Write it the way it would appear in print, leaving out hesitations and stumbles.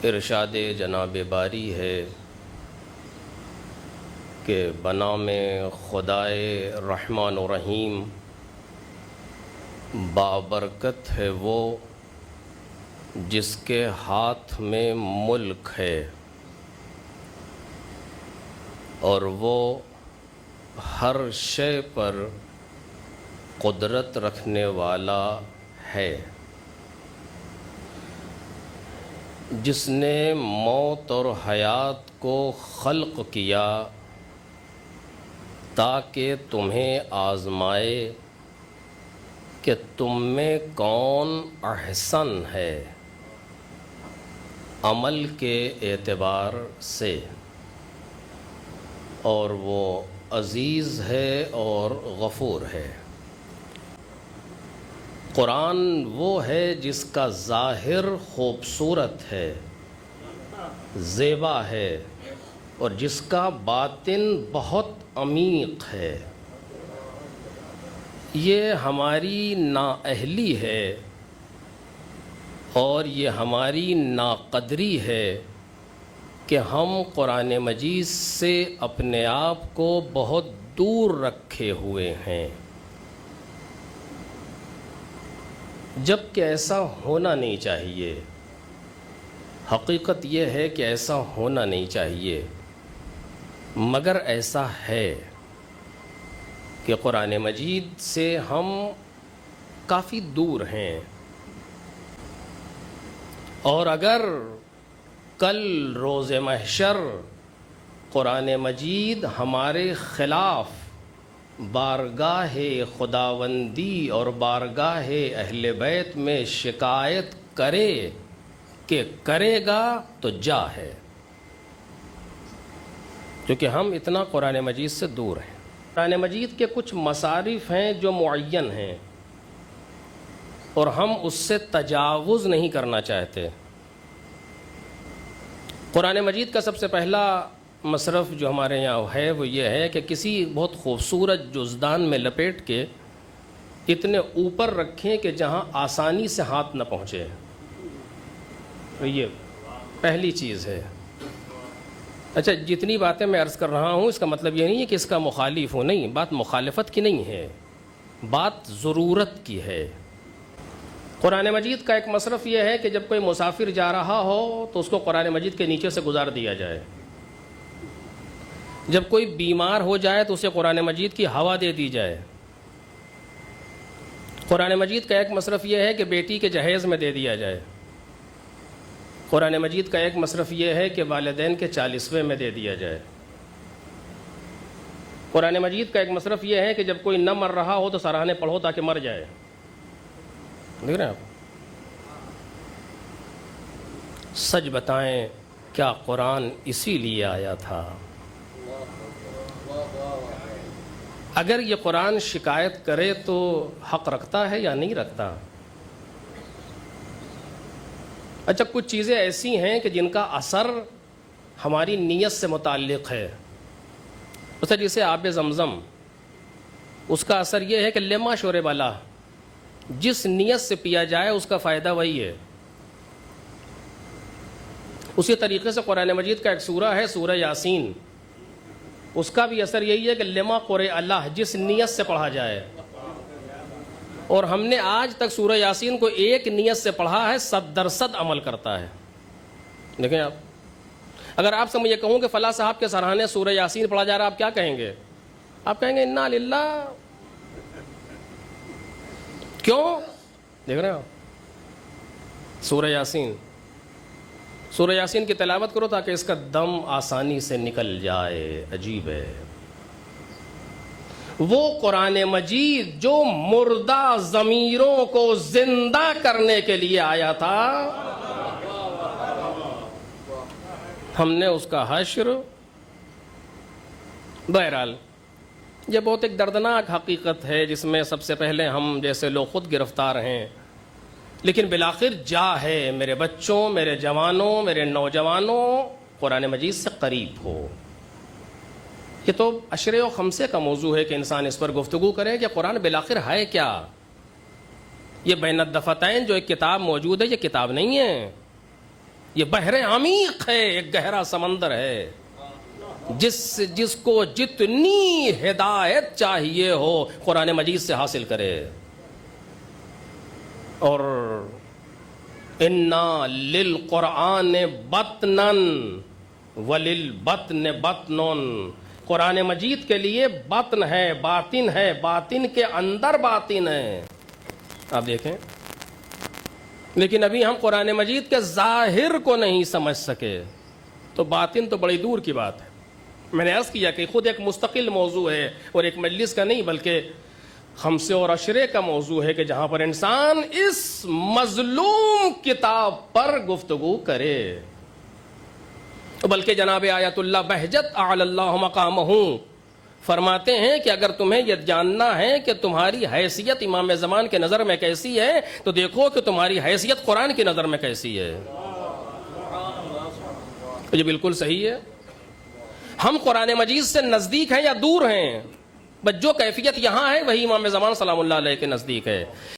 ارشاد جناب باری ہے کہ بنام خدائے رحمان و رحیم بابرکت ہے وہ جس کے ہاتھ میں ملک ہے اور وہ ہر شے پر قدرت رکھنے والا ہے۔ جس نے موت اور حیات کو خلق کیا تاکہ تمہیں آزمائے کہ تم میں کون احسن ہے عمل کے اعتبار سے، اور وہ عزیز ہے اور غفور ہے۔ قرآن وہ ہے جس کا ظاہر خوبصورت ہے، زیبا ہے، اور جس کا باطن بہت عمیق ہے۔ یہ ہماری نااہلی ہے اور یہ ہماری ناقدری ہے کہ ہم قرآن مجید سے اپنے آپ کو بہت دور رکھے ہوئے ہیں، جبکہ ایسا ہونا نہیں چاہیے۔ حقیقت یہ ہے کہ ایسا ہونا نہیں چاہیے، مگر ایسا ہے کہ قرآن مجید سے ہم کافی دور ہیں، اور اگر کل روز محشر قرآن مجید ہمارے خلاف بارگاہ خداوندی اور بارگاہ اہل بیت میں شکایت کرے کہ کرے گا تو جا ہے، کیونکہ ہم اتنا قرآن مجید سے دور ہیں۔ قرآن مجید کے کچھ مصارف ہیں جو معین ہیں اور ہم اس سے تجاوز نہیں کرنا چاہتے۔ قرآن مجید کا سب سے پہلا مصرف جو ہمارے یہاں ہے وہ یہ ہے کہ کسی بہت خوبصورت جزدان میں لپیٹ کے اتنے اوپر رکھیں کہ جہاں آسانی سے ہاتھ نہ پہنچے۔ یہ پہلی چیز ہے۔ اچھا، جتنی باتیں میں عرض کر رہا ہوں اس کا مطلب یہ نہیں ہے کہ اس کا مخالف ہو، نہیں، بات مخالفت کی نہیں ہے، بات ضرورت کی ہے۔ قرآن مجید کا ایک مصرف یہ ہے کہ جب کوئی مسافر جا رہا ہو تو اس کو قرآن مجید کے نیچے سے گزار دیا جائے۔ جب کوئی بیمار ہو جائے تو اسے قرآن مجید کی ہوا دے دی جائے۔ قرآن مجید کا ایک مصرف یہ ہے کہ بیٹی کے جہیز میں دے دیا جائے۔ قرآن مجید کا ایک مصرف یہ ہے کہ والدین کے 40ویں میں دے دیا جائے۔ قرآن مجید کا ایک مصرف یہ ہے کہ جب کوئی نہ مر رہا ہو تو سراہنے پڑھو تاکہ مر جائے۔ دیکھ رہے ہیں آپ؟ سچ بتائیں، کیا قرآن اسی لیے آیا تھا؟ اگر یہ قرآن شکایت کرے تو حق رکھتا ہے یا نہیں رکھتا؟ اچھا، کچھ چیزیں ایسی ہیں کہ جن کا اثر ہماری نیت سے متعلق ہے۔ اچھا، جیسے آب زمزم، اس کا اثر یہ ہے کہ لما شور بالا، جس نیت سے پیا جائے اس کا فائدہ وہی ہے۔ اسی طریقے سے قرآن مجید کا ایک سورہ ہے، سورہ یاسین، اس کا بھی اثر یہی ہے کہ لما قرئ اللہ، جس نیت سے پڑھا جائے۔ اور ہم نے آج تک سورہ یاسین کو ایک نیت سے پڑھا ہے، 100% عمل کرتا ہے۔ دیکھیں آپ، اگر آپ سے میں یہ کہوں کہ فلاں صاحب کے سراہنے سورہ یاسین پڑھا جا رہا ہے، آپ کیا کہیں گے؟ آپ کہیں گے انا للہ۔ کیوں؟ دیکھ رہے ہیں آپ، سورہ یاسین کی تلاوت کرو تاکہ اس کا دم آسانی سے نکل جائے۔ عجیب ہے، وہ قرآن مجید جو مردہ ضمیروں کو زندہ کرنے کے لیے آیا تھا، ہم نے اس کا حشر۔ بہرحال یہ بہت ایک دردناک حقیقت ہے جس میں سب سے پہلے ہم جیسے لوگ خود گرفتار ہیں، لیکن بالآخر جا ہے میرے بچوں، میرے جوانوں، میرے نوجوانوں، قرآن مجید سے قریب ہو۔ یہ تو عشرے و خمسے کا موضوع ہے کہ انسان اس پر گفتگو کرے کہ قرآن بالآخر ہے کیا۔ یہ بین الدفتین جو ایک کتاب موجود ہے، یہ کتاب نہیں ہے، یہ بحر عمیق ہے، ایک گہرا سمندر ہے، جس کو جتنی ہدایت چاہیے ہو قرآن مجید سے حاصل کرے. اور اِنَّا لِلْقُرْآنِ بَطْنًا وَلِلْبَطْنِ بَطْنٌ، قرآن مجید کے لیے بطن ہے، باطن ہے، باطن کے اندر باطن ہے. آپ دیکھیں، لیکن ابھی ہم قرآن مجید کے ظاہر کو نہیں سمجھ سکے، تو باطن تو بڑی دور کی بات ہے. میں نے عرض کیا کہ خود ایک مستقل موضوع ہے، اور ایک مجلس کا نہیں بلکہ خمسے اور عشرے کا موضوع ہے کہ جہاں پر انسان اس مظلوم کتاب پر گفتگو کرے. بلکہ جناب آیت اللہ بہجت اعلی اللہ مقامہ فرماتے ہیں کہ اگر تمہیں یہ جاننا ہے کہ تمہاری حیثیت امام زمان کے نظر میں کیسی ہے تو دیکھو کہ تمہاری حیثیت قرآن کی نظر میں کیسی ہے. یہ بالکل صحیح ہے. ہم قرآن مجید سے نزدیک ہیں یا دور ہیں؟ بس جو کیفیت یہاں ہے وہی امام زمان سلام اللہ علیہ کے نزدیک ہے.